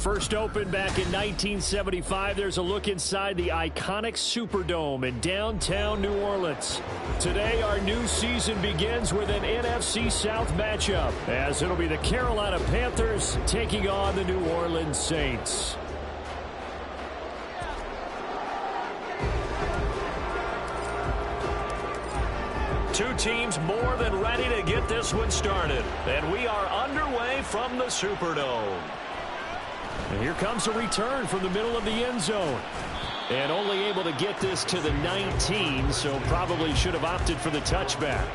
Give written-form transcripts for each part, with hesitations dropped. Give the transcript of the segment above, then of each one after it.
First opened back in 1975, there's a look inside the iconic Superdome in downtown New Orleans. Today, our new season begins with an NFC South matchup, as it'll be the Carolina Panthers taking on the New Orleans Saints. Two teams more than ready to get this one started, and we are underway from the Superdome. And here comes a return from the middle of the end zone. And only able to get this to the 19, so probably should have opted for the touchback.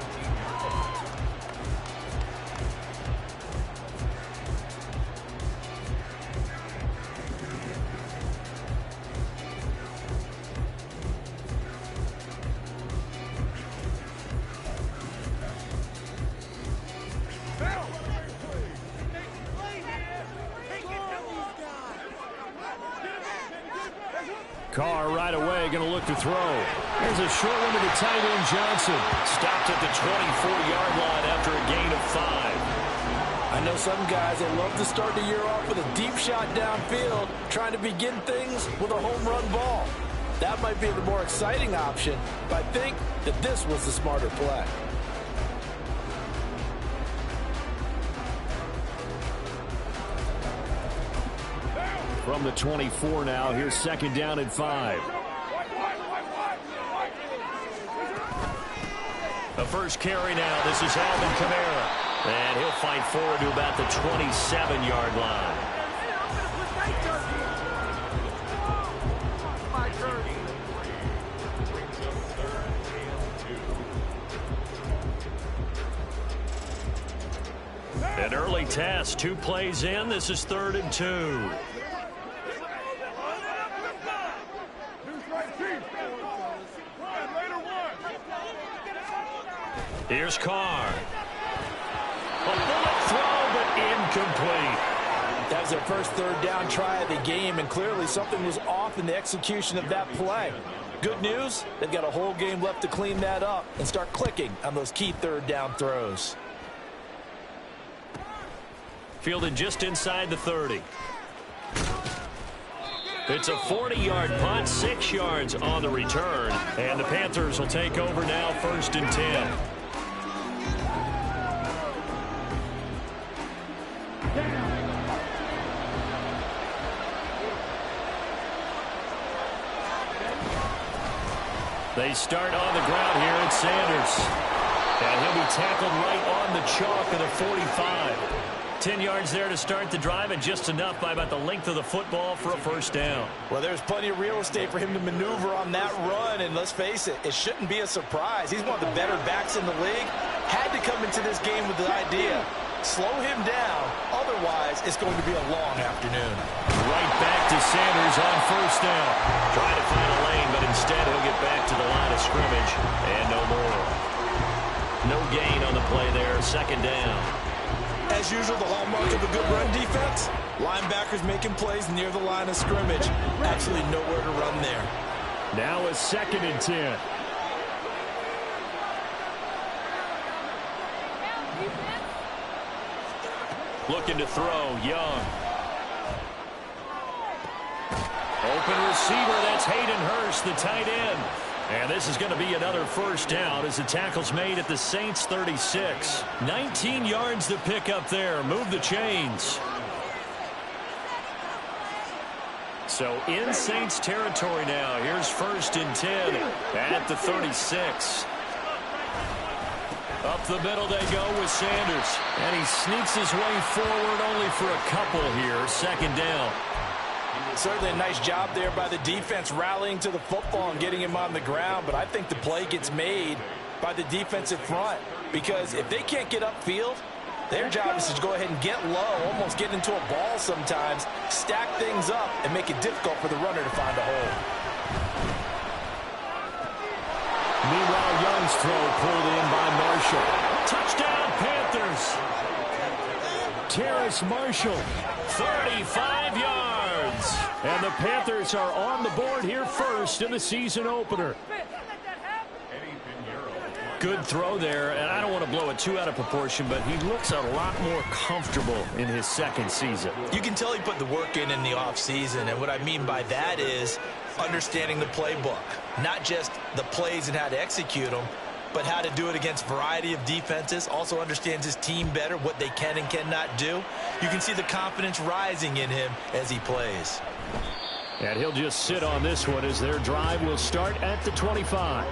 Carr right away going to look to throw. There's a short one to the tight end, Johnson. Stopped at the 24-yard line after a gain of 5. I know some guys that love to start the year off with a deep shot downfield, trying to begin things with a home run ball. That might be the more exciting option, but I think that this was the smarter play. From the 24 now, here's second down and 5. The first carry now, this is Alvin Kamara. And he'll fight forward to about the 27-yard line. An early test, 2 plays in, this is 3rd and 2. Here's Carr. A bullet throw, but incomplete. That was their first 3rd down try of the game, and clearly something was off in the execution of that play. Good news, they've got a whole game left to clean that up and start clicking on those key 3rd down throws. Fielded just inside the 30. It's a 40-yard punt, 6 yards on the return, and the Panthers will take over now, 1st and 10. They start on the ground here at Sanders. And he'll be tackled right on the chalk of the 45. 10 yards there to start the drive, and just enough by about the length of the football for a 1st down. Well, there's plenty of real estate for him to maneuver on that run, and let's face it, it shouldn't be a surprise. He's one of the better backs in the league. Had to come into this game with the idea, slow him down, otherwise it's going to be a long afternoon. Right back to Sanders on 1st down. Trying to find a lane, but instead he'll get back to the line of scrimmage, and no more. No gain on the play there, 2nd down. As usual, the hallmark of a good run defense, linebackers making plays near the line of scrimmage. Absolutely nowhere to run there. Now a 2nd and 10. Looking to throw, Young. Open receiver, that's Hayden Hurst, the tight end. And this is going to be another 1st down as the tackle's made at the Saints 36. 19 yards to pick up there. Move the chains. So in Saints territory now. Here's 1st and 10 at the 36. Up the middle they go with Sanders. And he sneaks his way forward only for a couple here. 2nd down. Certainly a nice job there by the defense rallying to the football and getting him on the ground, but I think the play gets made by the defensive front, because if they can't get upfield, their job is to go ahead and get low, almost get into a ball sometimes, stack things up, and make it difficult for the runner to find a hole. Meanwhile, Young's throw pulled in by Marshall. Touchdown, Panthers! Terrace Marshall, 35 yards. And the Panthers are on the board here first in the season opener. Good throw there, and I don't want to blow it too out of proportion, but he looks a lot more comfortable in his second season. You can tell he put the work in the offseason, and what I mean by that is understanding the playbook. Not just the plays and how to execute them, but how to do it against a variety of defenses. Also understands his team better, what they can and cannot do. You can see the confidence rising in him as he plays. And he'll just sit on this one as their drive will start at the 25.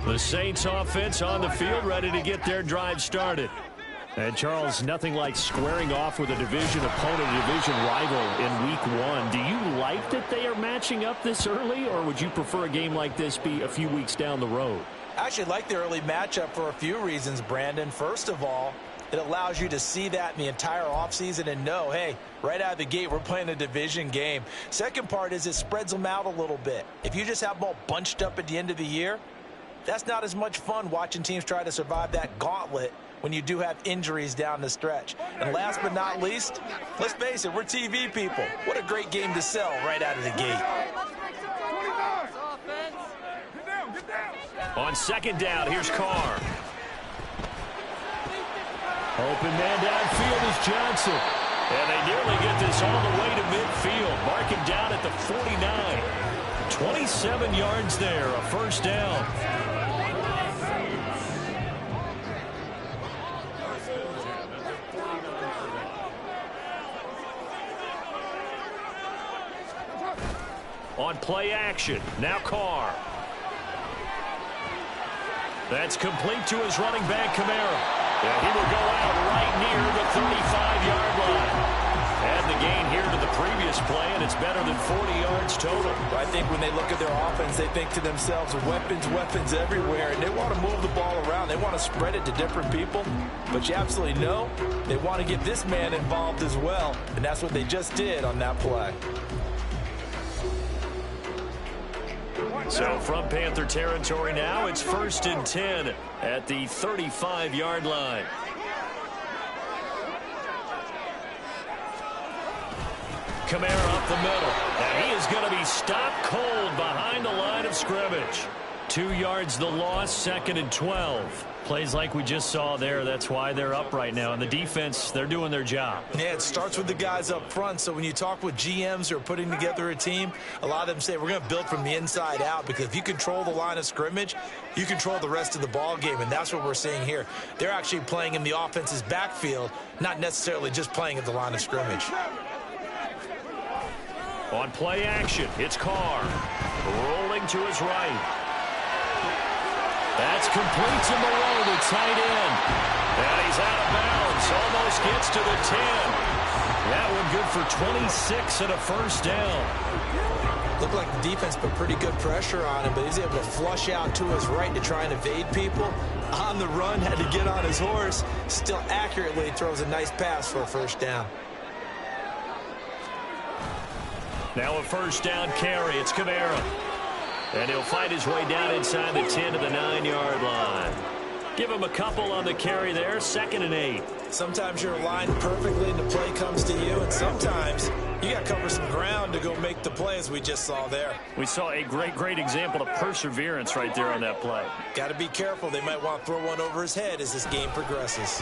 The Saints offense on the field, ready to get their drive started. And, Charles, nothing like squaring off with a division opponent, a division rival in Week 1. Do you like that they are matching up this early, or would you prefer a game like this be a few weeks down the road? I actually like the early matchup for a few reasons, Brandon. First of all, it allows you to see that in the entire offseason and know, hey, right out of the gate, we're playing a division game. Second part is it spreads them out a little bit. If you just have them all bunched up at the end of the year, that's not as much fun watching teams try to survive that gauntlet when you do have injuries down the stretch. And last but not least, let's face it, we're TV people. What a great game to sell right out of the gate. On second down, here's Carr. Open man downfield is Johnson. And they nearly get this all the way to midfield. Mark him down at the 49. 27 yards there, a first down. On play action, now Carr. That's complete to his running back, Kamara. And he will go out right near the 35-yard line. And the gain here to the previous play, and it's better than 40 yards total. I think when they look at their offense, they think to themselves, weapons, weapons everywhere, and they want to move the ball around. They want to spread it to different people, but you absolutely know they want to get this man involved as well, and that's what they just did on that play. So from Panther territory now, it's 1st and 10 at the 35-yard line. Kamara up the middle, and he is going to be stopped cold behind the line of scrimmage. 2 yards the loss, 2nd and 12. Plays like we just saw there, that's why they're up right now. And the defense, they're doing their job. Yeah, it starts with the guys up front. So when you talk with GMs who are putting together a team, a lot of them say we're going to build from the inside out, because if you control the line of scrimmage, you control the rest of the ball game, and that's what we're seeing here. They're actually playing in the offense's backfield, not necessarily just playing at the line of scrimmage. On play action, it's Carr. Rolling to his right. That's complete to Moreau, the tight end. And he's out of bounds. Almost gets to the 10. That one good for 26 and a first down. Looked like the defense put pretty good pressure on him, but he's able to flush out to his right to try and evade people. On the run, had to get on his horse. Still accurately throws a nice pass for a first down. Now a first down carry. It's Kamara. And he'll fight his way down inside the 10 to the 9-yard line. Give him a couple on the carry there. 2nd and 8. Sometimes you're aligned perfectly and the play comes to you, and sometimes you got to cover some ground to go make the play, as we just saw there. We saw a great example of perseverance right there on that play. Got to be careful. They might want to throw one over his head as this game progresses.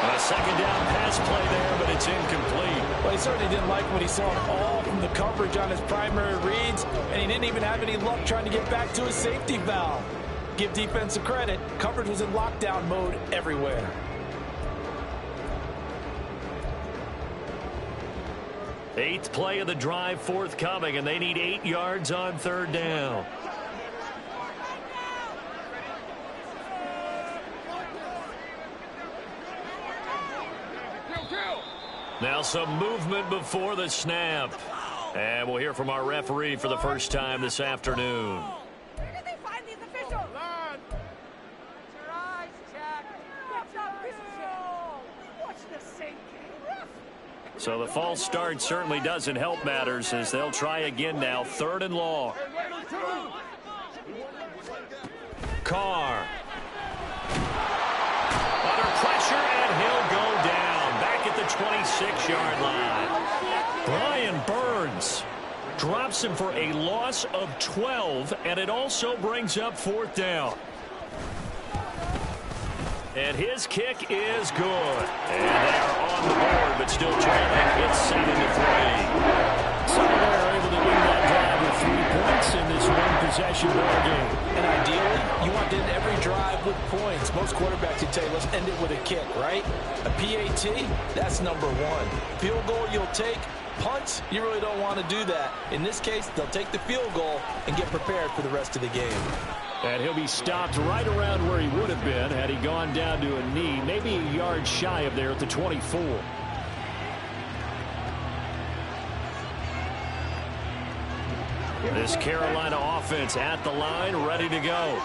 A second down pass play there, but it's incomplete. Well, he certainly didn't like what he saw all from the coverage on his primary reads, and he didn't even have any luck trying to get back to his safety valve. Give defense a credit. Coverage was in lockdown mode everywhere. Eighth play of the drive forthcoming, and they need 8 yards on 3rd down. Now some movement before the snap. And we'll hear from our referee for the first time this afternoon. Where did they find these officials? Your eyes, Jack. What's up, watch the same game. So the false start certainly doesn't help matters, as they'll try again now. 3rd and long. Carr. 6-yard line. Brian Burns drops him for a loss of 12, and it also brings up 4th down. And his kick is good. And they are on the board, but still trailing. It's 7-3. So they're able to win that drive with 3 points in this one-possession ball game. And ideally, you want to end every drive with points. Most quarterbacks would tell you, let's end it with a kick, right? A PAT, that's number 1. Field goal you'll take. Punts, you really don't want to do that. In this case, they'll take the field goal and get prepared for the rest of the game. And he'll be stopped right around where he would have been had he gone down to a knee, maybe a yard shy of there at the 24. This Carolina offense at the line, ready to go.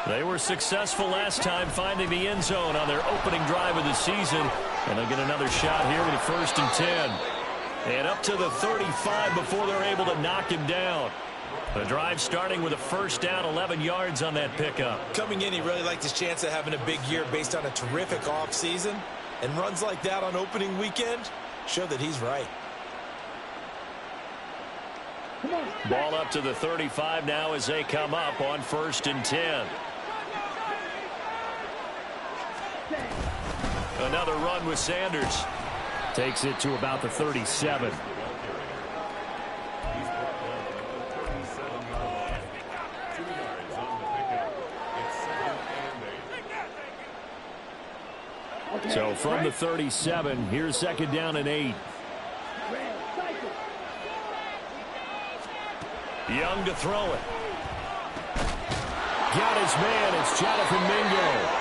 They were successful last time finding the end zone on their opening drive of the season, and they'll get another shot here with a 1st and 10. And up to the 35 before they're able to knock him down. The drive starting with a 1st down, 11 yards on that pickup. Coming in, he really liked his chance of having a big year based on a terrific offseason. And runs like that on opening weekend show that he's right. Ball up to the 35 now as they come up on 1st and 10. Another run with Sanders. Takes it to about the 37. So from the 37, here's 2nd down and 8. Young to throw it. Got his man. It's Jonathan Mingo.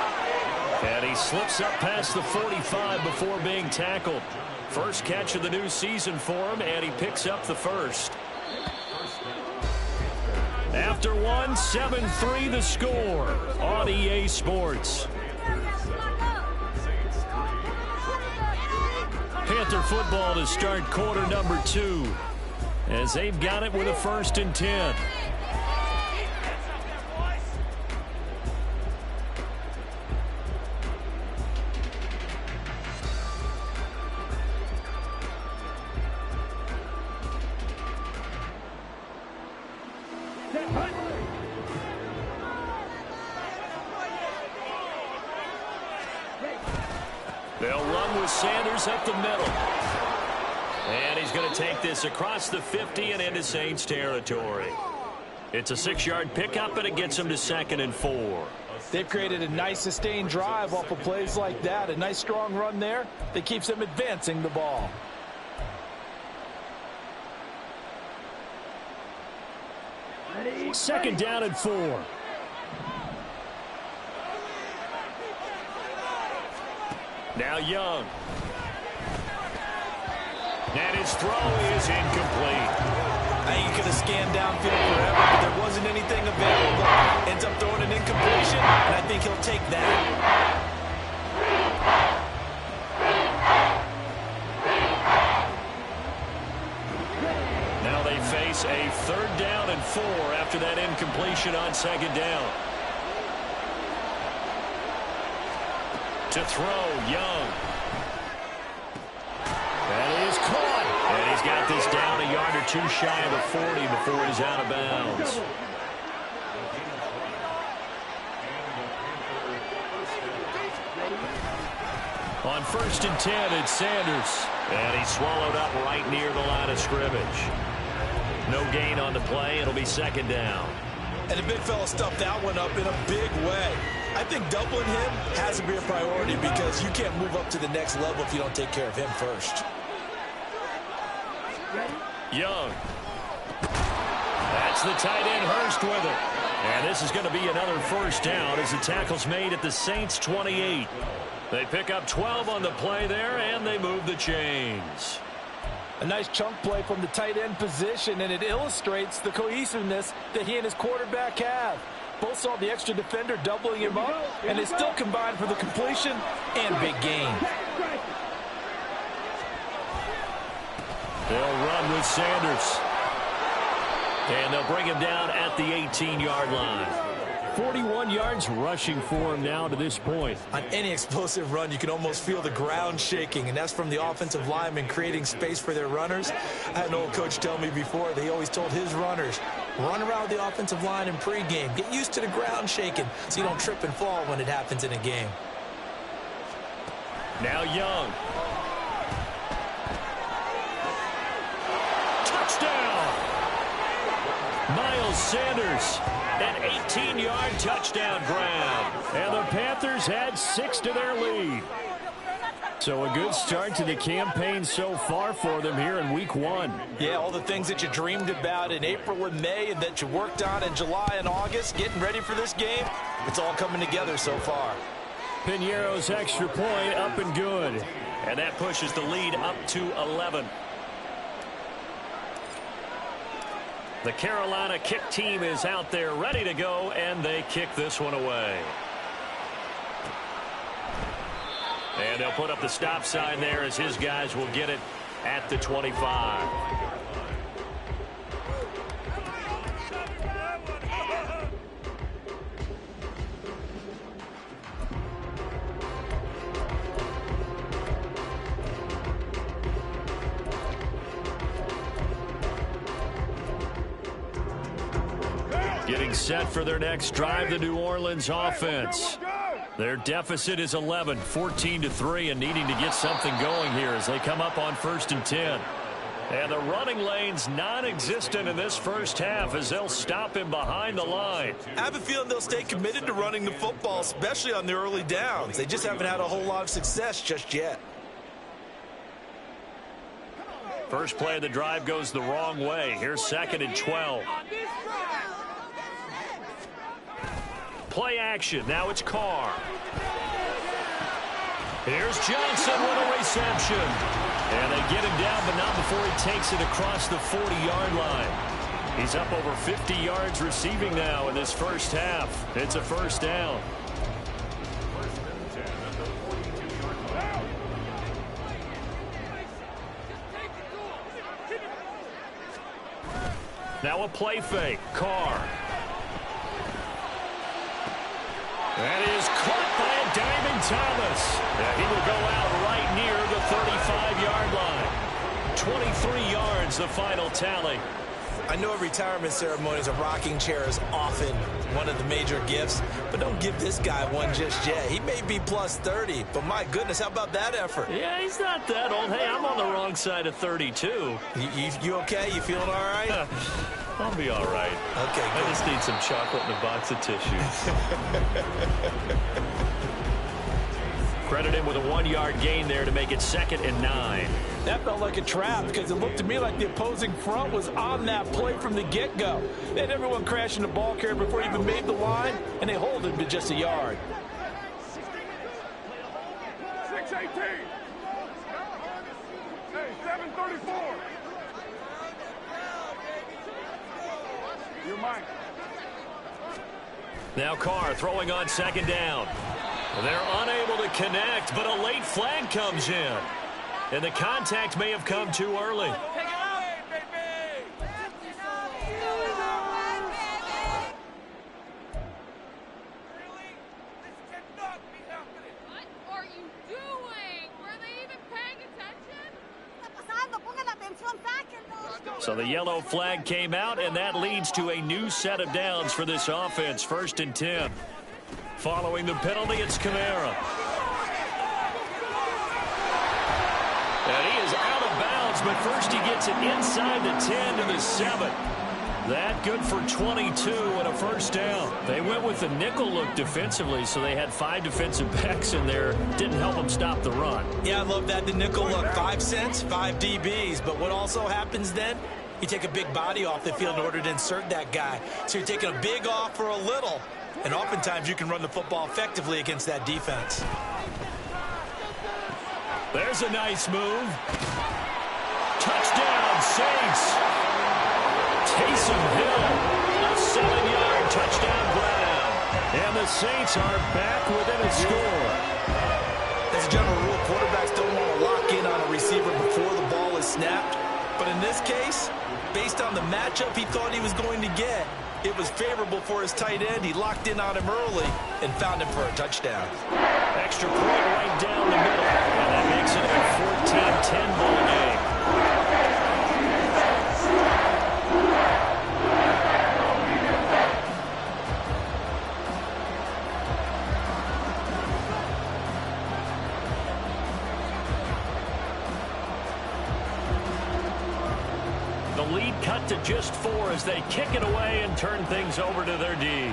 And he slips up past the 45 before being tackled. First catch of the new season for him, and he picks up the 1st. After one, 7-3 the score on EA Sports. Panther football to start quarter number 2 as they've got it with a 1st and 10. They'll run with Sanders up the middle. And he's going to take this across the 50 and into Saints territory. It's a 6-yard pickup, and it gets him to 2nd and 4. They've created a nice sustained drive off of plays like that. A nice strong run there that keeps them advancing the ball. Second down and 4. Now Young. And his throw is incomplete. I think he could have scanned downfield forever, but there wasn't anything available. Ends up throwing an incompletion, and I think he'll take that. Now they face a 3rd down and 4 after that incompletion on 2nd down. To throw, Young. That is caught. And he's got this down a yard or 2 shy of the 40 before he's out of bounds. On 1st and 10, it's Sanders. And he's swallowed up right near the line of scrimmage. No gain on the play. It'll be 2nd down. And the big fella stuffed that one up in a big way. I think doubling him has to be a priority because you can't move up to the next level if you don't take care of him first. Young. That's the tight end Hurst with it. And this is going to be another 1st down as the tackle's made at the Saints 28. They pick up 12 on the play there, and they move the chains. A nice chunk play from the tight end position, and it illustrates the cohesiveness that he and his quarterback have. Both saw the extra defender doubling him up, and they still combined for the completion and big gain. They'll run with Sanders. And they'll bring him down at the 18-yard line. 41 yards rushing for him now to this point. On any explosive run, you can almost feel the ground shaking, and that's from the offensive linemen creating space for their runners. I had an old coach tell me before, they always told his runners, run around the offensive line in pregame. Get used to the ground shaking so you don't trip and fall when it happens in a game. Now Young. Touchdown! Miles Sanders, an 18-yard touchdown grab. And the Panthers had 6 to their lead. So a good start to the campaign so far for them here in week 1. Yeah, all the things that you dreamed about in April and May and that you worked on in July and August, getting ready for this game, it's all coming together so far. Piñeiro's extra point up and good. And that pushes the lead up to 11. The Carolina kick team is out there ready to go, and they kick this one away. And they'll put up the stop sign there as his guys will get it at the 25. Getting set for their next drive, the New Orleans offense. Their deficit is 11, 14-3, and needing to get something going here as they come up on 1st and 10. And the running lane's non-existent in this first half as they'll stop him behind the line. I have a feeling they'll stay committed to running the football, especially on the early downs. They just haven't had a whole lot of success just yet. First play of the drive goes the wrong way. Here's 2nd and 12. Play action. Now it's Carr. Here's Johnson with a reception. And they get him down, but not before he takes it across the 40-yard line. He's up over 50 yards receiving now in this first half. It's a first down. Now a play fake. Carr. That is caught by a diving Thomas. He will go out right near the 35-yard line. 23 yards, the final tally. I know at retirement ceremonies, a rocking chair is often one of the major gifts, but don't give this guy one just yet. He may be plus 30, but my goodness, how about that effort? Yeah, he's not that old. Hey, I'm on the wrong side of 32. You okay? You feeling all right? I'll be all right. Okay, good. I just need some chocolate and a box of tissues. Credit him with a 1-yard gain there to make it 2nd and 9. That felt like a trap because it looked to me like the opposing front was on that play from the get-go. They had everyone crashing the ball carrier before he even made the line, and they hold him to just a yard. 6-18. Hey, 7-34. You're mine. Now Carr throwing on 2nd down. They're unable to connect, but a late flag comes in. And the contact may have come too early. Take it out, baby! Really? This cannot be happening. What are you doing? Were they even paying attention? So the yellow flag came out, and that leads to a new set of downs for this offense. 1st and 10. Following the penalty, it's Kamara. And he is out of bounds, but first he gets it inside the 10 to the 7. That good for 22 and a first down. They went with the nickel look defensively, so they had 5 defensive backs in there. Didn't help them stop the run. Yeah, I love that, the nickel look. 5 cents, 5 DBs. But what also happens then, you take a big body off the field in order to insert that guy. So you're taking a big off for a little. And oftentimes you can run the football effectively against that defense. There's a nice move. Touchdown, Saints. Taysom Hill, a 7-yard touchdown grab. And the Saints are back within a score. As a general rule, quarterbacks don't want to lock in on a receiver before the ball is snapped. But in this case, based on the matchup he thought he was going to get, It was favorable for his tight end. He locked in on him early and found him for a touchdown. Extra point right down the middle. And that makes it a 14-10 ball game. The lead cut to just 4 as they kick it away and turn things over to their D.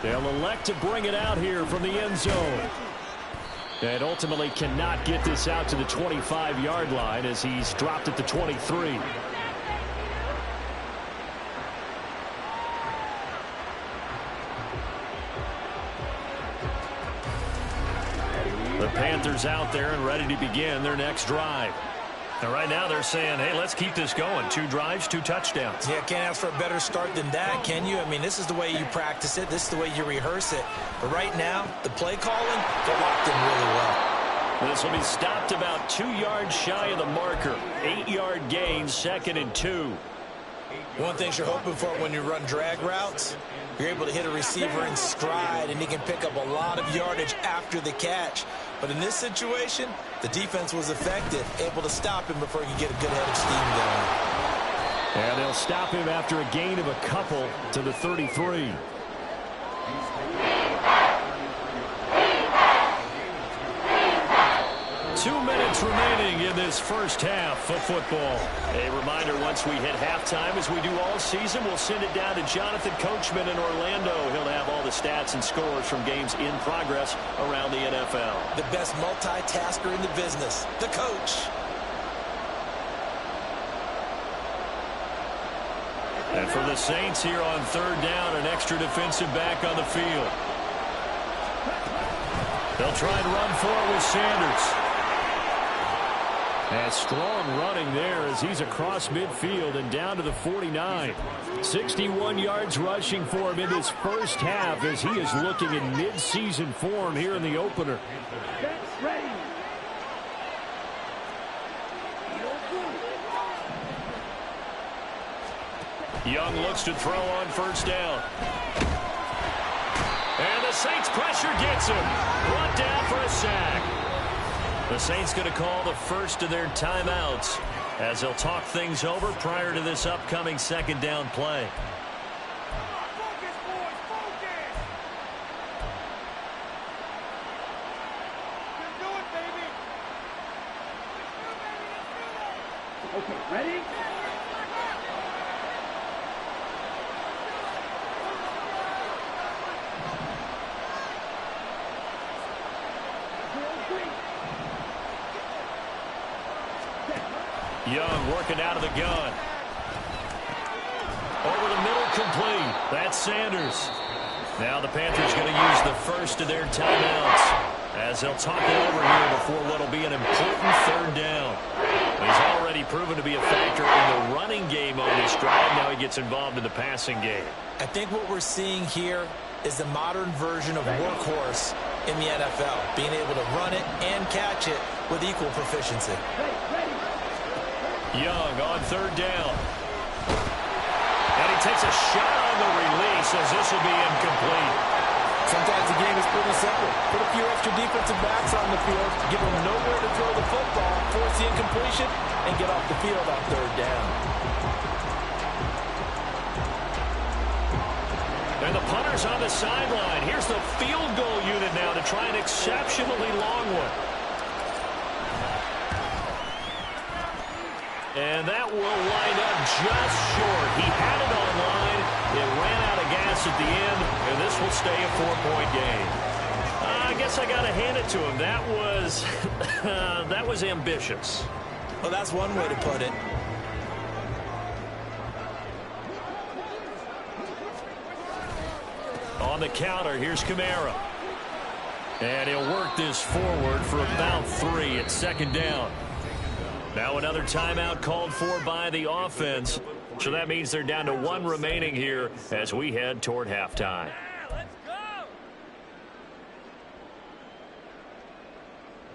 They'll elect to bring it out here from the end zone. And ultimately cannot get this out to the 25-yard line as he's dropped at the 23. The Panthers out there and ready to begin their next drive. And right now they're saying, hey, let's keep this going. 2 drives, 2 touchdowns. Yeah, can't ask for a better start than that, can you? I mean, this is the way you practice it. This is the way you rehearse it. But right now, the play calling, they're locked in really well. This will be stopped about 2 yards shy of the marker. 8-yard gain, 2nd and 2. One thing you're hoping for when you run drag routes, you're able to hit a receiver in stride, and he can pick up a lot of yardage after the catch. But in this situation, the defense was effective, able to stop him before he could get a good head of steam going. And they'll stop him after a gain of a couple to the 33. 2 minutes remaining in this first half of football. A reminder, once we hit halftime, as we do all season, we'll send it down to Jonathan Coachman in Orlando. He'll have all the stats and scores from games in progress around the NFL. The best multitasker in the business, the coach. And for the Saints here on 3rd down, an extra defensive back on the field. They'll try and run for it with Sanders. And strong running there as he's across midfield and down to the 49. 61 yards rushing for him in this first half as he is looking in mid-season form here in the opener. Young looks to throw on 1st down. And the Saints pressure gets him. Brought down for a sack. The Saints going to call the first of their timeouts as they'll talk things over prior to this upcoming 2nd down play. Focus, boys, focus! Let's do it, baby! Let's do it! Okay, ready? Young working out of the gun. Over the middle, complete. That's Sanders. Now the Panthers going to use the first of their timeouts as they'll talk it over here before what will be an important 3rd down. He's already proven to be a factor in the running game on this drive. Now he gets involved in the passing game. I think what we're seeing here is the modern version of workhorse in the NFL, being able to run it and catch it with equal proficiency. Young on 3rd down. And he takes a shot on the release as this will be incomplete. Sometimes the game is pretty simple. Put a few extra defensive backs on the field, give them nowhere to throw the football, force the incompletion, and get off the field on 3rd down. And the punter's on the sideline. Here's the field goal unit now to try an exceptionally long one. And that will wind up just short. He had it on line. It ran out of gas at the end, and this will stay a 4-point game. I guess I got to hand it to him. That was that was ambitious. Well, that's one way to put it. On the counter, here's Kamara. And he'll work this forward for about 3 at 2nd down. Now another timeout called for by the offense. So that means they're down to 1 remaining here as we head toward halftime. Let's go!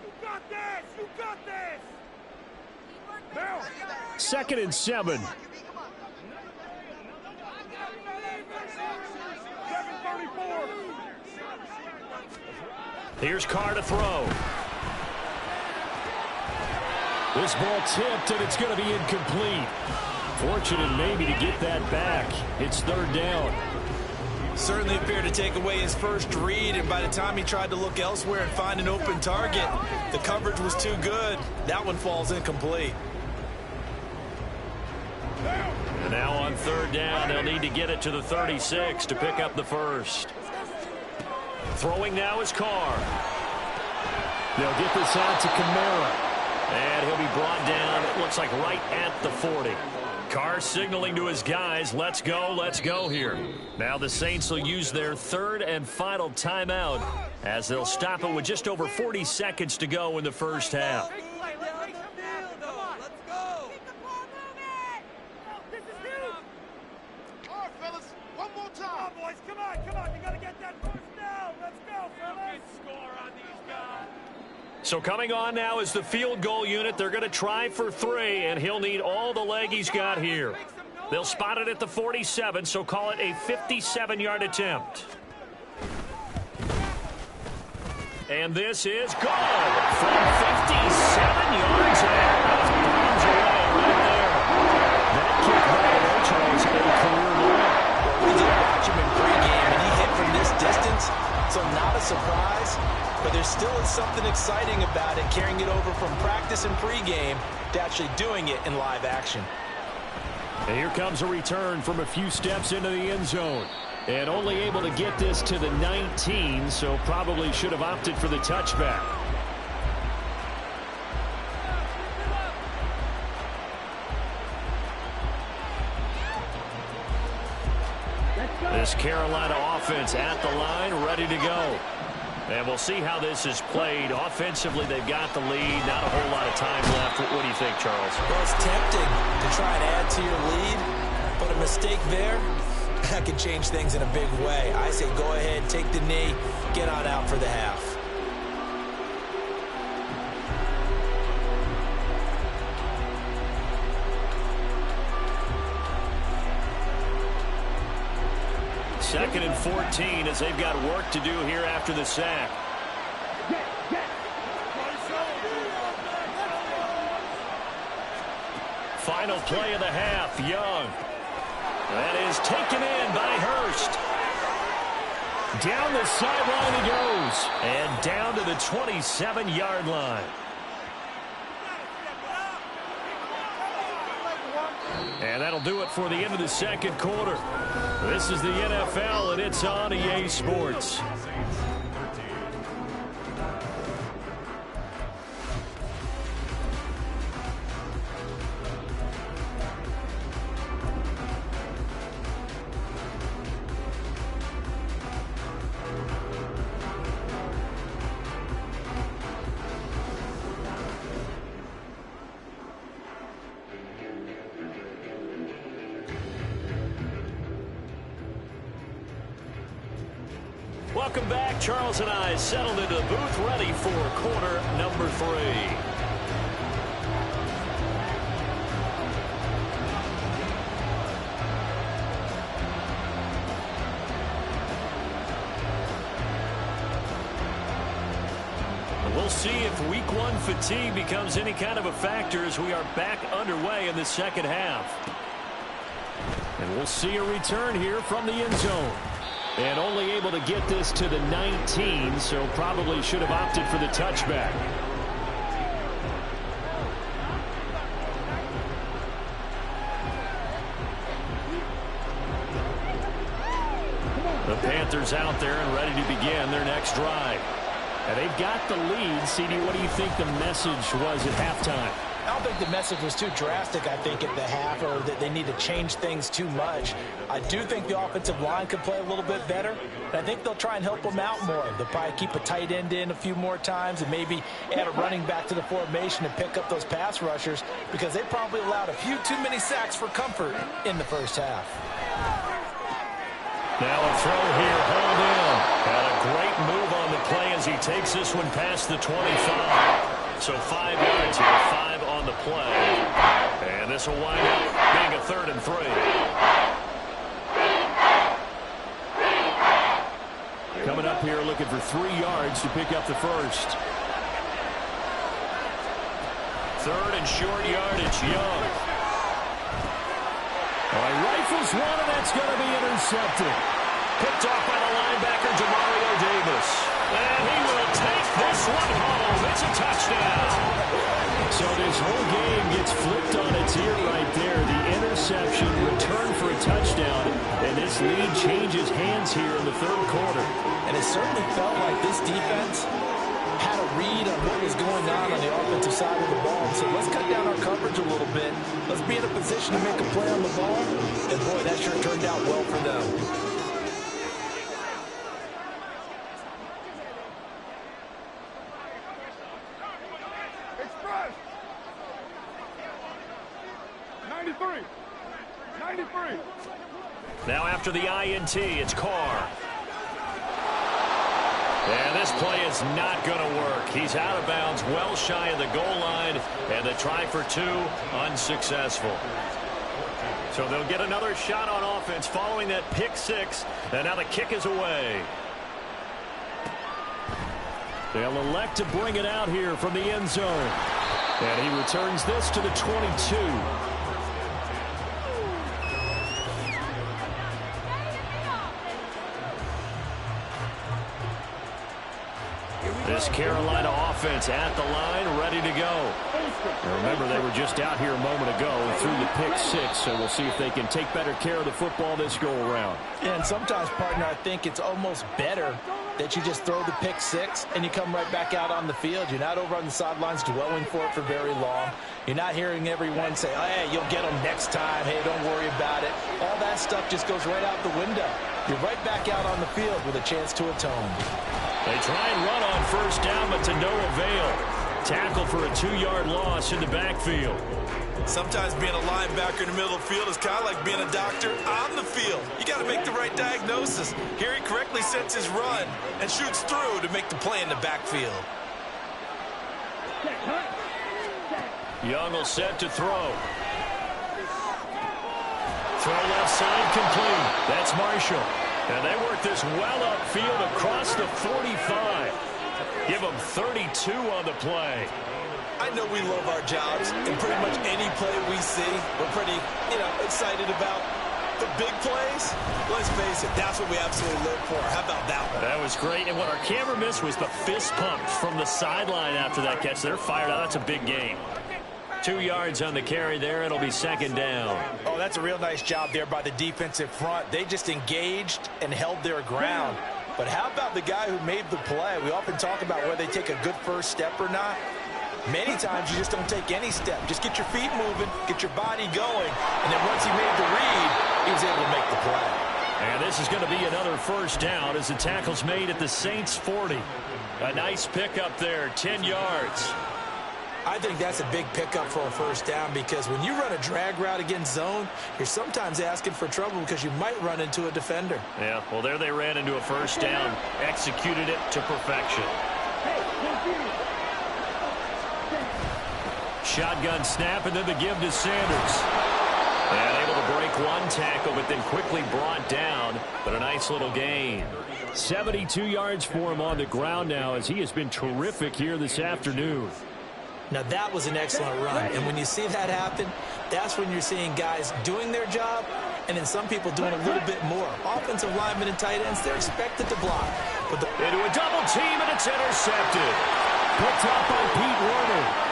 You got this! You got this! 2nd and 7. Here's Carr to throw. This ball tipped, and it's going to be incomplete. Fortunate maybe to get that back. It's third down. Certainly appeared to take away his first read, and by the time he tried to look elsewhere and find an open target, the coverage was too good. That one falls incomplete. And now on third down, they'll need to get it to the 36 to pick up the first. Throwing now is Carr. They'll get this out to Kamara. And he'll be brought down, it looks like right at the 40. Carr signaling to his guys, let's go here. Now the Saints will use their third and final timeout as they'll stop it with just over 40 seconds to go in the first half. So coming on now is the field goal unit. They're going to try for 3, and he'll need all the leg he's got here. They'll spot it at the 47, so call it a 57-yard attempt. And this is good from 57 yards out. That's bombs away right there. That kick, by the way, Charles, a career low. We did watch him in pregame, and he hit from this distance, so not a surprise. But there still is something exciting about it, carrying it over from practice and pregame to actually doing it in live action. And here comes a return from a few steps into the end zone. And only able to get this to the 19, so probably should have opted for the touchback. This Carolina offense at the line, ready to go. And we'll see how this is played. Offensively, they've got the lead. Not a whole lot of time left. What do you think, Charles? Well, it's tempting to try and add to your lead, but a mistake there, that could change things in a big way. I say go ahead, take the knee, get on out for the half. Second and 14 as they've got work to do here after the sack. Final play of the half, Young. That is taken in by Hurst. Down the sideline he goes. And down to the 27-yard line. And that'll do it for the end of the second quarter. This is the NFL, and it's on EA Sports. Welcome back. Charles and I settled into the booth, ready for quarter number 3. We'll see if week 1 fatigue becomes any kind of a factor as we are back underway in the second half. And we'll see a return here from the end zone. And only able to get this to the 19, so probably should have opted for the touchback. The Panthers out there and ready to begin their next drive. And they've got the lead. CD, what do you think the message was at halftime? I don't think the message was too drastic, I think, at the half, or that they need to change things too much. I do think the offensive line could play a little bit better, and I think they'll try and help them out more. They'll probably keep a tight end in a few more times and maybe add a running back to the formation and pick up those pass rushers, because they probably allowed a few too many sacks for comfort in the first half. Now a throw here, hold in. And a great move on the play as he takes this one past the 25. So 5 yards here, 5 on the play. And this will wind up being a 3rd and 3. Coming up up here looking for 3 yards to pick up the first. 3rd and short yardage, Young. Rifles one, and that's going to be intercepted. Picked off by the linebacker, Demario Davis. And he will take this one home. It's a touchdown. So this whole game gets flipped on its ear right there. The interception, return for a touchdown, and this lead changes hands here in the 3rd quarter. And it certainly felt like this defense had a read on what was going on the offensive side of the ball. So let's cut down our coverage a little bit. Let's be in a position to make a play on the ball. And, boy, that sure turned out well for them. Express! 93! 93! Now after the INT, it's Carr. And this play is not going to work. He's out of bounds, well shy of the goal line, and the try for 2, unsuccessful. So they'll get another shot on offense following that pick 6, and now the kick is away. They'll elect to bring it out here from the end zone. And he returns this to the 22. This Carolina offense at the line, ready to go. And remember, they were just out here a moment ago through the pick 6, so we'll see if they can take better care of the football this go-around. Yeah, and sometimes, partner, I think it's almost better that you just throw the pick 6 and you come right back out on the field. You're not over on the sidelines dwelling for it for very long. You're not hearing everyone say, oh, hey, you'll get them next time. Hey, don't worry about it. All that stuff just goes right out the window. You're right back out on the field with a chance to atone. They try and run on first down, but to no avail. Tackle for a 2-yard loss in the backfield. Sometimes being a linebacker in the middle of the field is kind of like being a doctor on the field. You got to make the right diagnosis. Here he correctly sets his run and shoots through to make the play in the backfield. Young will set to throw. Throw left side complete. That's Marshall. And they work this well upfield across the 45. Give them 32 on the play. I know we love our jobs, and pretty much any play we see, we're pretty, excited about. The big plays, let's face it, that's what we absolutely live for. How about that one? That was great, and what our camera missed was the fist pump from the sideline after that catch. They're fired out. That's a big game. 2 yards on the carry there. It'll be 2nd down. Oh, that's a real nice job there by the defensive front. They just engaged and held their ground. But how about the guy who made the play? We often talk about whether they take a good first step or not. Many times you just don't take any step. Just get your feet moving, get your body going, and then once he made the read, he was able to make the play. And this is going to be another first down as the tackle's made at the Saints 40. A nice pickup there, 10 yards. I think that's a big pickup for a first down because when you run a drag route against zone, you're sometimes asking for trouble because you might run into a defender. Yeah, well, there they ran into a first down, executed it to perfection. Shotgun snap, and then the give to Sanders. And able to break one tackle, but then quickly brought down. But a nice little gain. 72 yards for him on the ground now as he has been terrific here this afternoon. Now, that was an excellent run. And when you see that happen, that's when you're seeing guys doing their job and then some people doing a little bit more. Offensive linemen and tight ends, they're expected to block. But into a double team, and it's intercepted. Picked up by Pete Werner.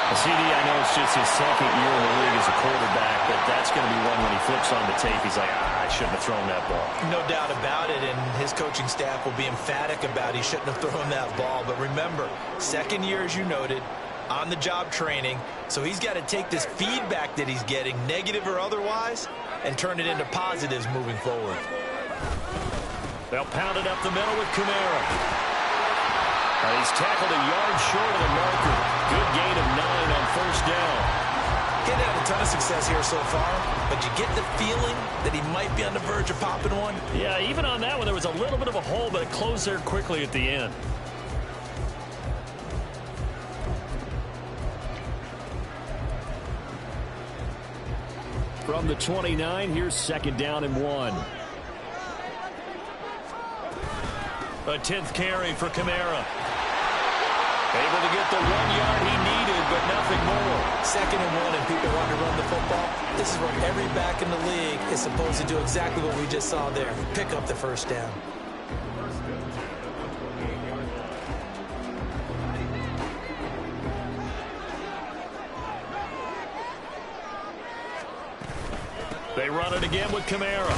CD, I know it's just his 2nd year in the league as a quarterback, but that's going to be one when he flips on the tape. He's like, I shouldn't have thrown that ball. No doubt about it, and his coaching staff will be emphatic about he shouldn't have thrown that ball. But remember, 2nd year, as you noted, on-the-job training, so he's got to take this feedback that he's getting, negative or otherwise, and turn it into positives moving forward. They'll pound it up the middle with Kamara. He's tackled a yard short of the marker. Good gain of 9 on first down. Getting had a ton of success here so far, but you get the feeling that he might be on the verge of popping one. Yeah, even on that one, there was a little bit of a hole, but it closed there quickly at the end. From the 29, here's 2nd down and 1. A 10th carry for Kamara. Able to get the 1 yard he needed, but nothing more. 2nd and 1, and people want to run the football. This is where every back in the league is supposed to do exactly what we just saw there. Pick up the first down. They run it again with Kamara.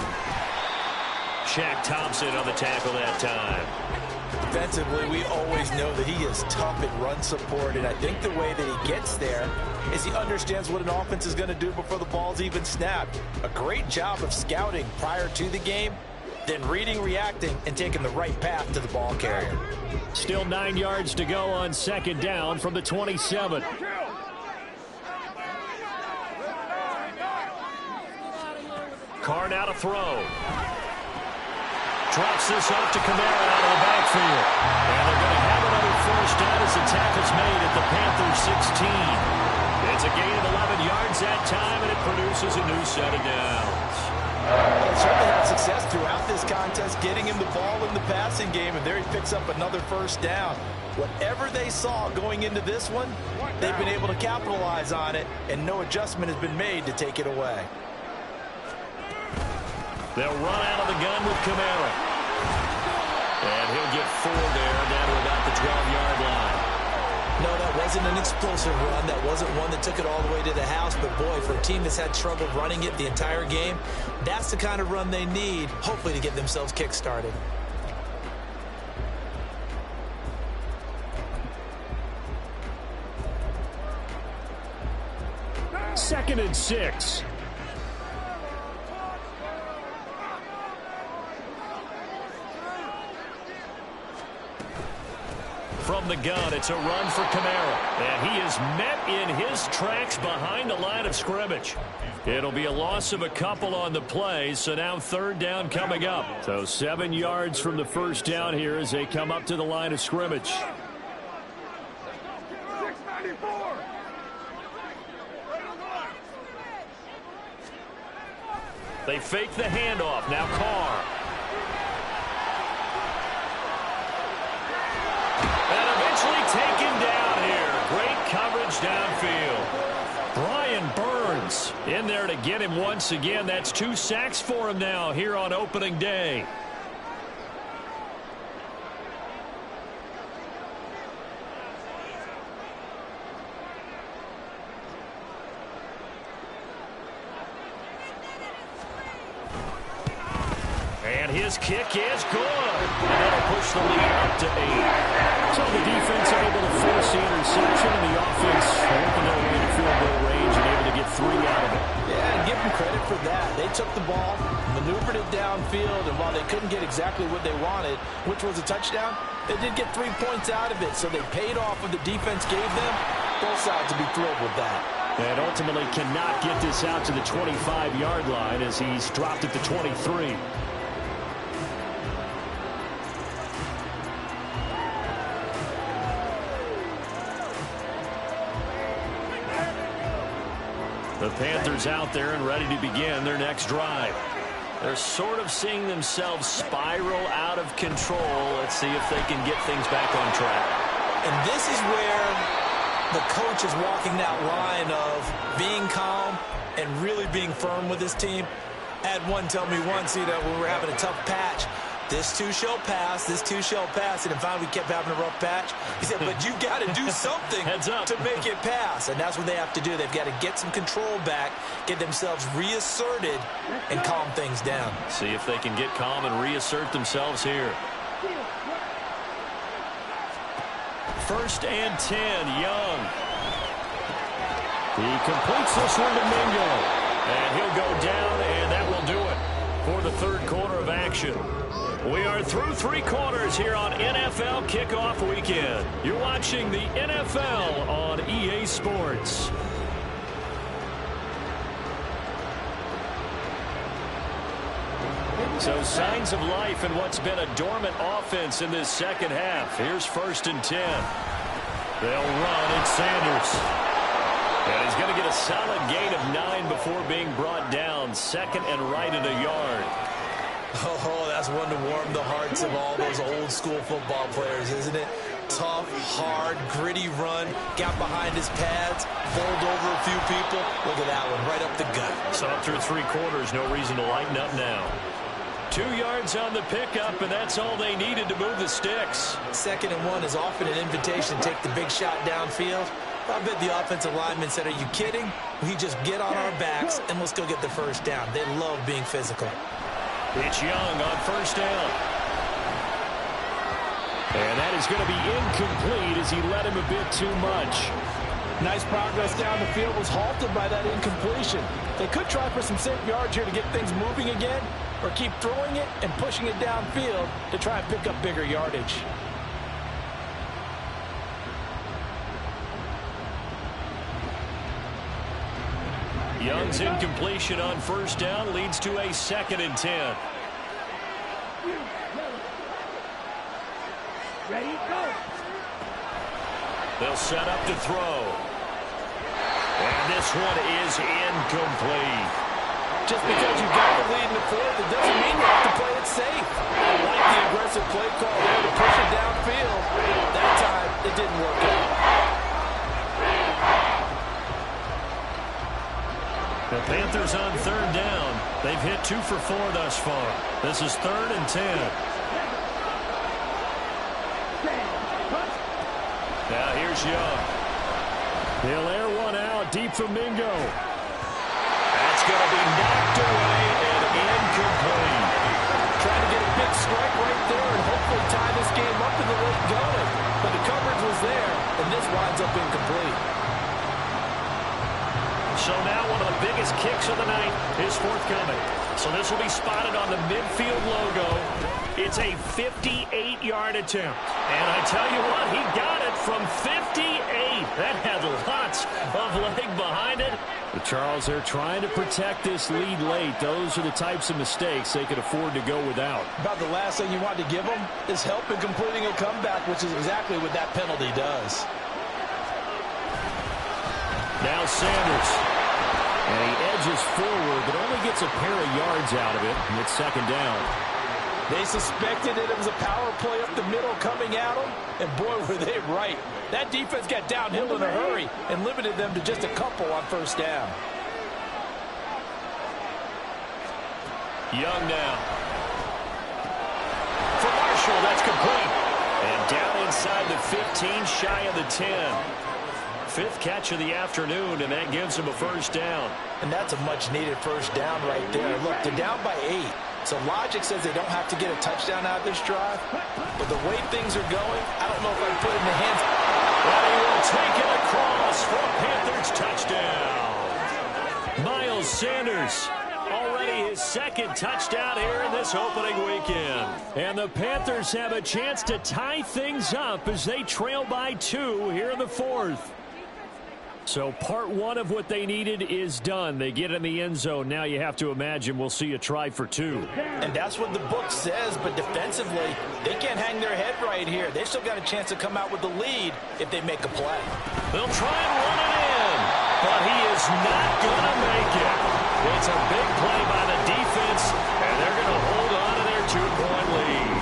Shaq Thompson on the tackle that time. Defensively, we always know that he is tough in run support, and I think the way that he gets there is he understands what an offense is going to do before the ball's even snapped. A great job of scouting prior to the game, then reading, reacting, and taking the right path to the ball carrier. Still 9 yards to go on 2nd down from the 27. Carr now to throw. Drops this off to Kamara out of the backfield. And they're going to have another first down as the tackle's made at the Panthers 16. It's a gain of 11 yards that time, and it produces a new set of downs. Well, certainly had success throughout this contest, getting him the ball in the passing game, and there he picks up another first down. Whatever they saw going into this one, they've been able to capitalize on it, and no adjustment has been made to take it away. They'll run out of the gun with Kamara. And he'll get 4 there, down to about the 12-yard line. No, that wasn't an explosive run. That wasn't one that took it all the way to the house. But, boy, for a team that's had trouble running it the entire game, that's the kind of run they need, hopefully, to get themselves kick-started. 2nd and 6. From the gun, it's a run for Kamara. And he is met in his tracks behind the line of scrimmage. It'll be a loss of a couple on the play, so now 3rd down coming up. So 7 yards from the first down here as they come up to the line of scrimmage. 694. They fake the handoff. Now Carr. Taken down here. Great coverage downfield. Brian Burns in there to get him once again. That's 2 sacks for him now here on opening day. And his kick is good. And that'll push the lead up to 8. So the defense able to force the interception, and the offense working their way into field goal range and able to get 3 out of it. Yeah, and give them credit for that. They took the ball, maneuvered it downfield, and while they couldn't get exactly what they wanted, which was a touchdown, they did get 3 points out of it. So they paid off what the defense gave them. Both sides will be thrilled with that. And ultimately cannot get this out to the 25-yard line as he's dropped at the 23. The Panthers out there and ready to begin their next drive. They're sort of seeing themselves spiral out of control. Let's see if they can get things back on track. And this is where the coach is walking that line of being calm and really being firm with his team. I had one tell me once, when we were having a tough patch, this too shall pass, this too shall pass. And finally we kept having a rough patch. He said, but you got to do something to make it pass. And that's what they have to do. They've got to get some control back, get themselves reasserted, and calm things down. See if they can get calm and reassert themselves here. 1st and 10, Young. He completes this one to Mingo. And he'll go down, and that will do it for the 3rd quarter of action. We are through 3 quarters here on NFL Kickoff Weekend. You're watching the NFL on EA Sports. So signs of life in what's been a dormant offense in this second half. Here's 1st and 10. They'll run. It's Sanders. And he's going to get a solid gain of 9 before being brought down. 2nd and right at a yard. Oh, that's one to warm the hearts of all those old school football players, isn't it? Tough, hard, gritty run, got behind his pads, bowled over a few people. Look at that one, right up the gut. So up through 3 quarters, no reason to lighten up now. 2 yards on the pickup, and that's all they needed to move the sticks. 2nd and 1 is often an invitation to take the big shot downfield. I bet the offensive lineman said, are you kidding? We just get on our backs, and let's go get the first down. They love being physical. It's Young on first down. And that is going to be incomplete as he led him a bit too much. Nice progress down the field was halted by that incompletion. They could try for some safe yards here to get things moving again, or keep throwing it and pushing it downfield to try and pick up bigger yardage. Young's incompletion on first down leads to a 2nd and 10. Ready, go. They'll set up to throw. And this one is incomplete. Just because you got the lead in the 4th, it doesn't mean you have to play it safe. I like the aggressive play call there to push it downfield. That time, it didn't work out. The Panthers on 3rd down. They've hit 2 for 4 thus far. This is 3rd and 10. Now here's Young. He'll air one out deep from Mingo. That's going to be knocked away and incomplete. Trying to get a big strike right there and hopefully tie this game up in the late going. But the coverage was there, and this winds up incomplete. So now one of the biggest kicks of the night is forthcoming. So this will be spotted on the midfield logo. It's a 58-yard attempt. And I tell you what, he got it from 58. That had lots of leg behind it. But Charles, they're trying to protect this lead late. Those are the types of mistakes they could afford to go without. About the last thing you want to give them is help in completing a comeback, which is exactly what that penalty does. Now Sanders. And he edges forward, but only gets a pair of yards out of it. And it's 2nd down. They suspected it was a power play up the middle coming at them, and boy, were they right. That defense got downhill in a hurry and limited them to just a couple on first down. Young now. For Marshall, that's complete. And down inside the 15, shy of the 10. 5th catch of the afternoon, and that gives him a first down. And that's a much-needed first down right there. Look, they're down by 8. So logic says they don't have to get a touchdown out of this drive. But the way things are going, I don't know if I'd put it in the hands. And he will take it across for a Panthers touchdown. Miles Sanders, already his 2nd touchdown here in this opening weekend. And the Panthers have a chance to tie things up as they trail by 2 here in the 4th. So part 1 of what they needed is done. They get in the end zone. Now you have to imagine we'll see a try for 2. And that's what the book says, but defensively, they can't hang their head right here. They've still got a chance to come out with the lead if they make a play. They'll try and run it in, but he is not going to make it. It's a big play by the defense, and they're going to hold on to their 2-point lead.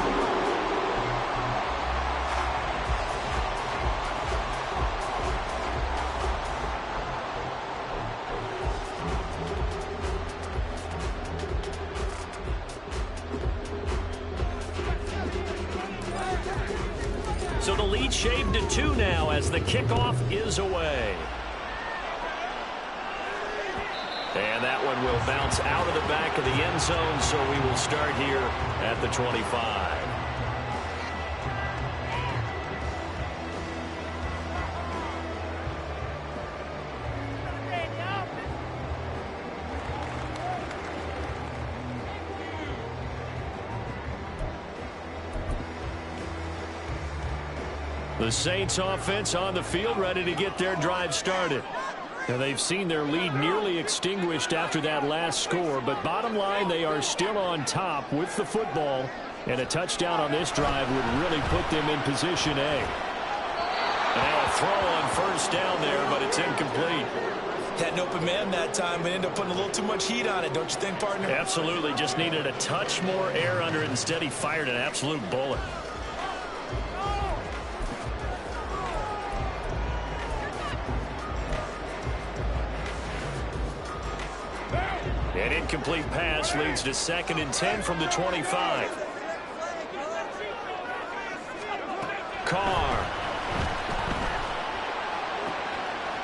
So the lead shaved to 2 now as the kickoff is away. And that one will bounce out of the back of the end zone, so we will start here at the 25. The Saints offense on the field, ready to get their drive started. Now they've seen their lead nearly extinguished after that last score, but bottom line, they are still on top with the football, and a touchdown on this drive would really put them in position A. And now a throw on first down there, but it's incomplete. Had an open man that time, but ended up putting a little too much heat on it, don't you think, partner? Absolutely. Just needed a touch more air under it. Instead, he fired an absolute bullet. An incomplete pass leads to 2nd and 10 from the 25. Carr.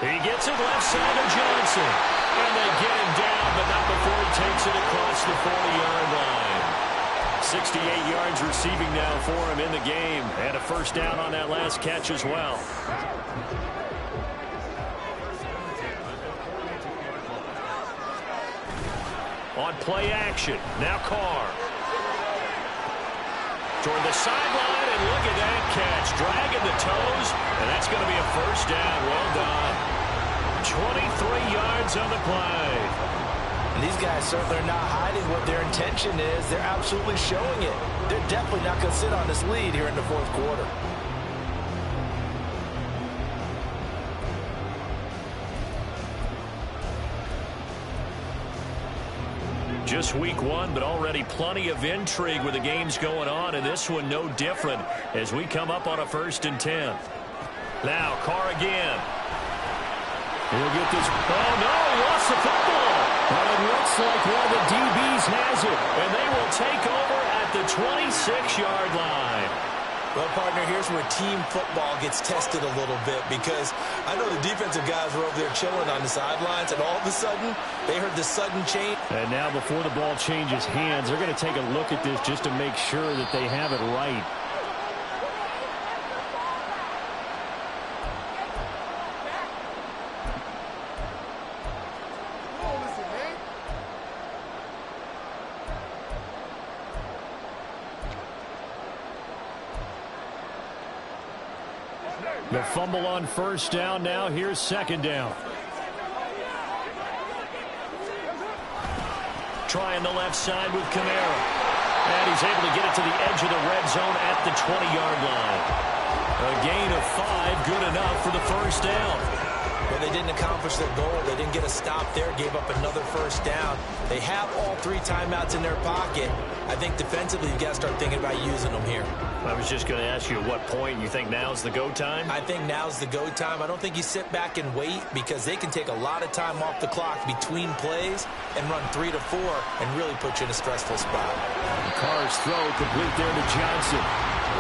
He gets it left side of Johnson. And they get him down, but not before he takes it across the 40-yard line. 68 yards receiving now for him in the game. And a first down on that last catch as well. On play action. Now Carr. Toward the sideline, and look at that catch. Dragging the toes, and that's going to be a first down. Well done. 23 yards on the play. And these guys certainly are not hiding what their intention is. They're absolutely showing it. They're definitely not going to sit on this lead here in the fourth quarter. Just week 1, but already plenty of intrigue with the games going on, and this one no different as we come up on a 1st and 10. Now Carr again. He'll get this. Oh, no, he lost the football. But it looks like one of the DBs has it, and they will take over at the 26-yard line. Well, partner, here's where team football gets tested a little bit, because I know the defensive guys were over there chilling on the sidelines, and all of a sudden, they heard the sudden change. And now before the ball changes hands, they're going to take a look at this just to make sure that they have it right. The fumble on first down. Now here's 2nd down. Trying the left side with Kamara. And he's able to get it to the edge of the red zone at the 20-yard line. A gain of 5, good enough for the first down. Well, they didn't accomplish their goal. They didn't get a stop there, gave up another first down. They have all 3 timeouts in their pocket. I think defensively you've got to start thinking about using them here. I was just going to ask you at what point you think now's the go time? I think now's the go time. I don't think you sit back and wait, because they can take a lot of time off the clock between plays and run 3 to 4 and really put you in a stressful spot. Carr's throw complete there to Johnson.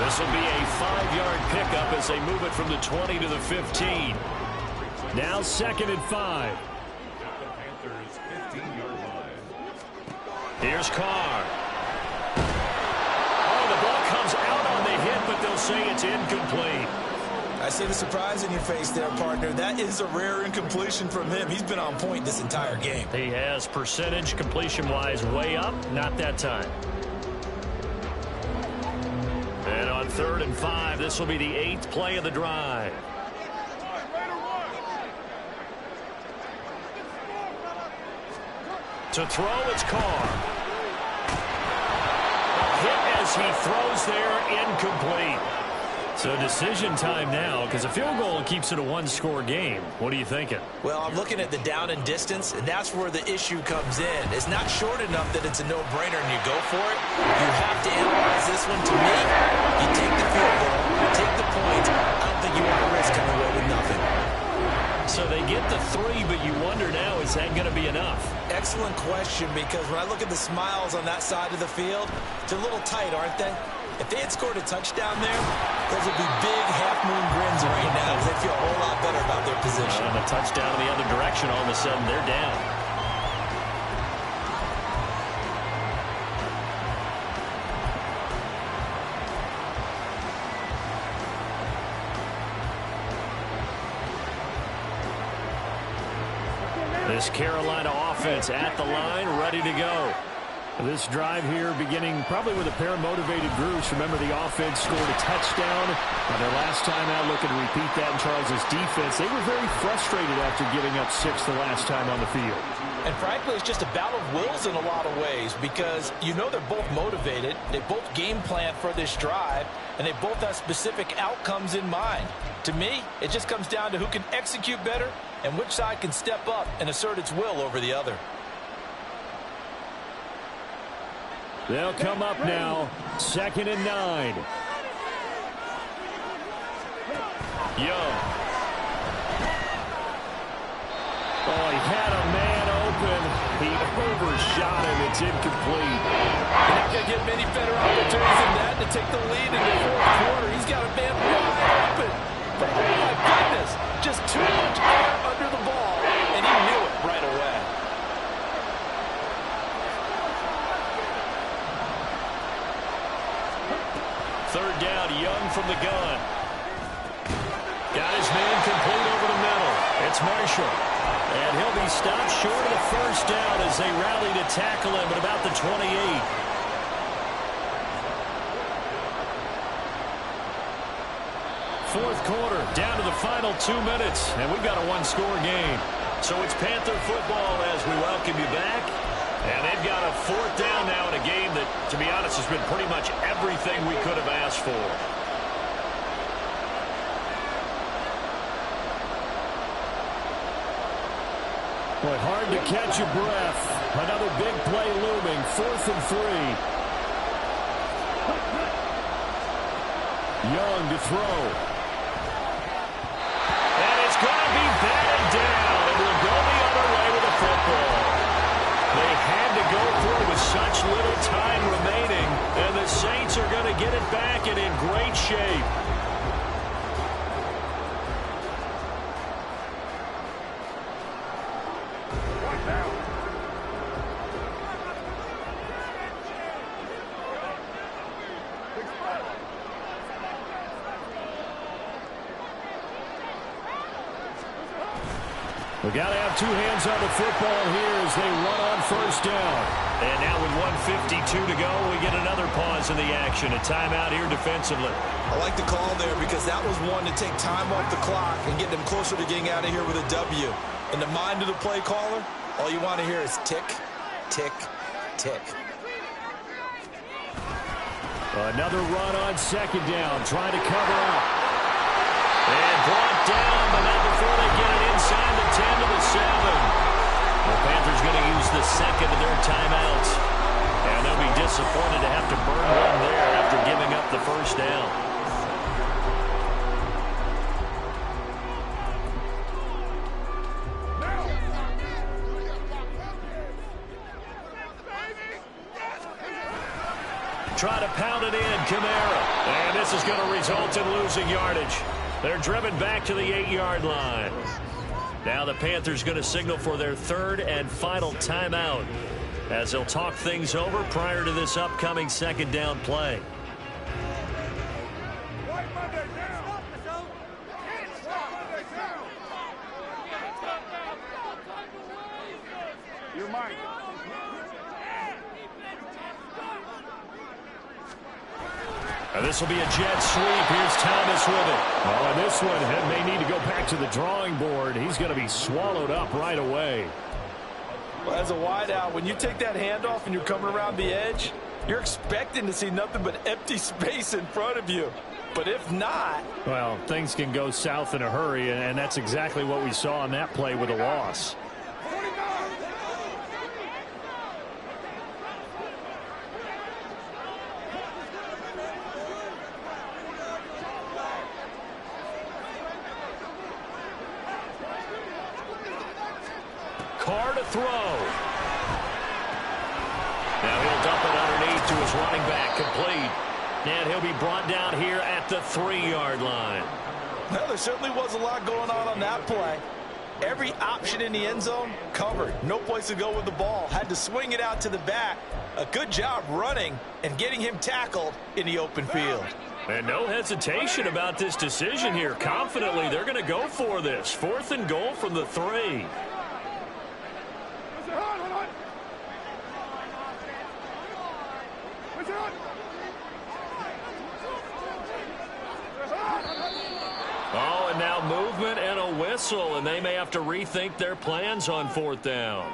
This will be a 5-yard pickup as they move it from the 20 to the 15. Now 2nd and 5. Panthers 15-yard line. Here's Carr. Oh, the ball comes out on the hit, but they'll say it's incomplete. I see the surprise in your face there, partner. That is a rare incompletion from him. He's been on point this entire game. He has percentage completion-wise way up. Not that time. And on 3rd and 5, this will be the 8th play of the drive. To throw, it's Carr. A hit as he throws there, incomplete. So decision time now, because a field goal keeps it a 1-score game. What are you thinking? Well, I'm looking at the down and distance, and that's where the issue comes in. It's not short enough that it's a no-brainer and you go for it. You have to analyze this one. To me, you take the field goal, you take the points. I don't think you want to risk coming away with nothing. So they get the 3, but you wonder now, is that going to be enough? Excellent question, because when I look at the smiles on that side of the field, they're a little tight, aren't they? If they had scored a touchdown there, those would be big half-moon grins right now, because they feel a whole lot better about their position. And a touchdown in the other direction, all of a sudden they're down. This Carolina offense at the line, ready to go. This drive here beginning probably with a pair of motivated groups. Remember, the offense scored a touchdown on their last time out. Looking to repeat that in Charles' defense. They were very frustrated after giving up 6 the last time on the field. And frankly, it's just a battle of wills in a lot of ways, because you know they're both motivated. They both game plan for this drive, and they both have specific outcomes in mind. To me, it just comes down to who can execute better and which side can step up and assert its will over the other. They'll come up now, 2nd and 9. Young. Oh, he had a man open. He overshot him. It's incomplete. You're not going to get many better opportunities than that to take the lead in the fourth quarter. He's got a man wide open. But oh, my goodness. Just too much air under the ball, and he knew it right away. Third down, Young from the gun. Got his man complete over the middle. It's Marshall. And he'll be stopped short of the first down as they rally to tackle him at about the 28. Fourth quarter, down to the final 2 minutes, and we've got a one-score game. So it's Panther football as we welcome you back. And they've got a fourth down now in a game that, to be honest, has been pretty much everything we could have asked for. Boy, hard to catch your breath. Another big play looming. 4th and 3. Young to throw. And it's going to be batted down. And we'll go the other way with the football. They had to go through with such little time remaining. And the Saints are going to get it back and in great shape. We got to have two hands on the football here as they run on first down. And now with 1:52 to go, we get another pause in the action. A timeout here defensively. I like the call there because that was one to take time off the clock and get them closer to getting out of here with a W. In the mind of the play caller, all you want to hear is tick, tick, tick. Another run on second down, trying to cover up. And brought down, but not before they get it inside the 10 to the 7. The Panthers going to use the second of their timeouts. And they'll be disappointed to have to burn one there after giving up the first down. Try to pound it in, Kamara. And this is going to result in losing yardage. They're driven back to the 8-yard line. Now the Panthers going to signal for their third and final timeout as they'll talk things over prior to this upcoming second down play. You're mine. This will be a jet sweep. Here's Thomas with it. Oh, and this one may need to go back to the drawing board. He's going to be swallowed up right away. Well, as a wideout, when you take that handoff and you're coming around the edge, you're expecting to see nothing but empty space in front of you. But if not... Well, things can go south in a hurry, and that's exactly what we saw on that play with a loss. Carr to throw. Now he'll dump it underneath to his running back, complete. And he'll be brought down here at the 3-yard line. Well, there certainly was a lot going on that play. Every option in the end zone covered. No place to go with the ball. Had to swing it out to the back. A good job running and getting him tackled in the open field. And no hesitation about this decision here. Confidently, they're going to go for this. 4th and goal from the 3. Oh, and now movement and a whistle, and they may have to rethink their plans on 4th down.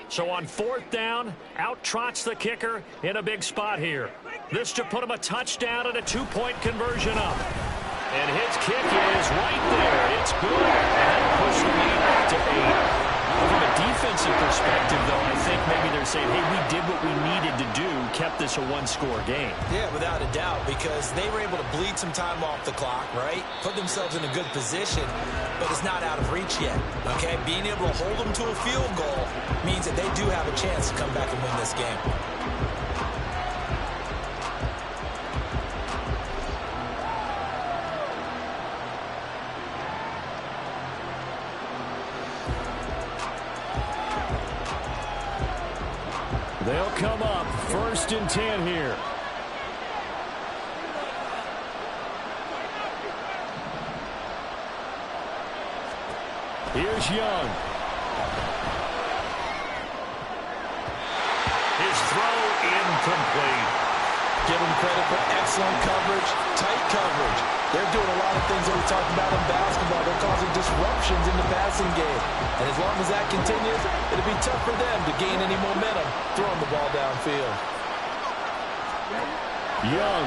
So on 4th down, out trots the kicker in a big spot here. This to put him a touchdown and a 2-point conversion up. And his kick is right there. It's good. And that pushed the lead back to 8. From a defensive perspective, though, I think maybe they're saying, hey, we did what we needed to do, kept this a one-score game. Yeah, without a doubt, because they were able to bleed some time off the clock, right? Put themselves in a good position, but it's not out of reach yet, okay? Being able to hold them to a field goal means that they do have a chance to come back and win this game. They'll come up 1st and 10 here. Here's Young. His throw incomplete. Give them credit for excellent coverage, tight coverage. They're doing a lot of things that we talked about in basketball. They're causing disruptions in the passing game. And as long as that continues, it'll be tough for them to gain any momentum throwing the ball downfield. Young.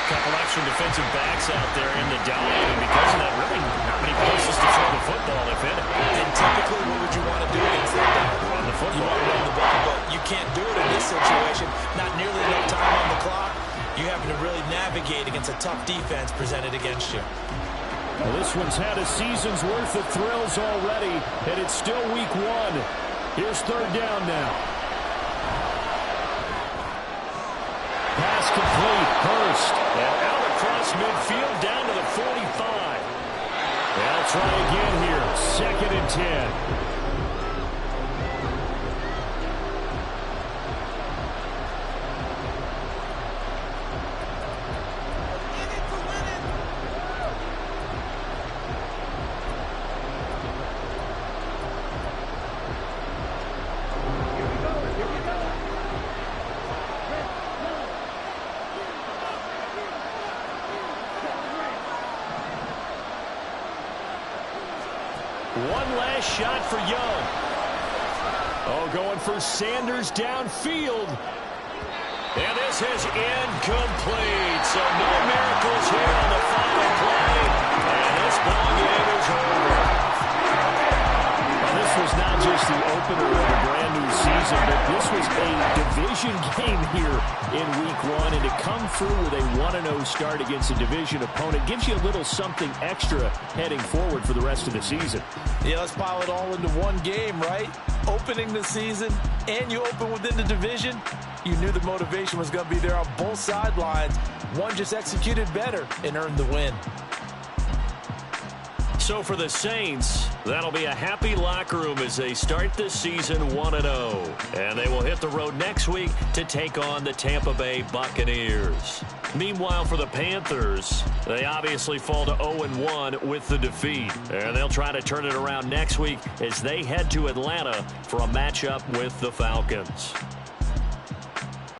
Couple extra defensive backs out there in the dime, and because of that, really not many places to throw the football, if any. And typically, what would you want to do against that dime? Run the football. You want to run the ball, but you can't do it in this situation. Not nearly enough time on the clock. You having to really navigate against a tough defense presented against you. Well, this one's had a season's worth of thrills already, and it's still week 1. Here's 3rd down now. Pass complete. Hurst. And out across midfield down to the 45. They'll try again here. 2nd and 10. One last shot for Young. Oh, going for Sanders downfield. And this is incomplete. So no miracles here on the final play. And this ball game is over. Well, this was not just the opener of a brand new season, but this was a division game here in week 1. And to come through with a 1-0 start against a division opponent gives you a little something extra heading forward for the rest of the season. Yeah, let's pile it all into one game, right? Opening the season, and you open within the division. You knew the motivation was going to be there on both sidelines. One just executed better and earned the win. So for the Saints, that'll be a happy locker room as they start this season 1-0. And they will hit the road next week to take on the Tampa Bay Buccaneers. Meanwhile, for the Panthers, they obviously fall to 0-1 with the defeat. And they'll try to turn it around next week as they head to Atlanta for a matchup with the Falcons.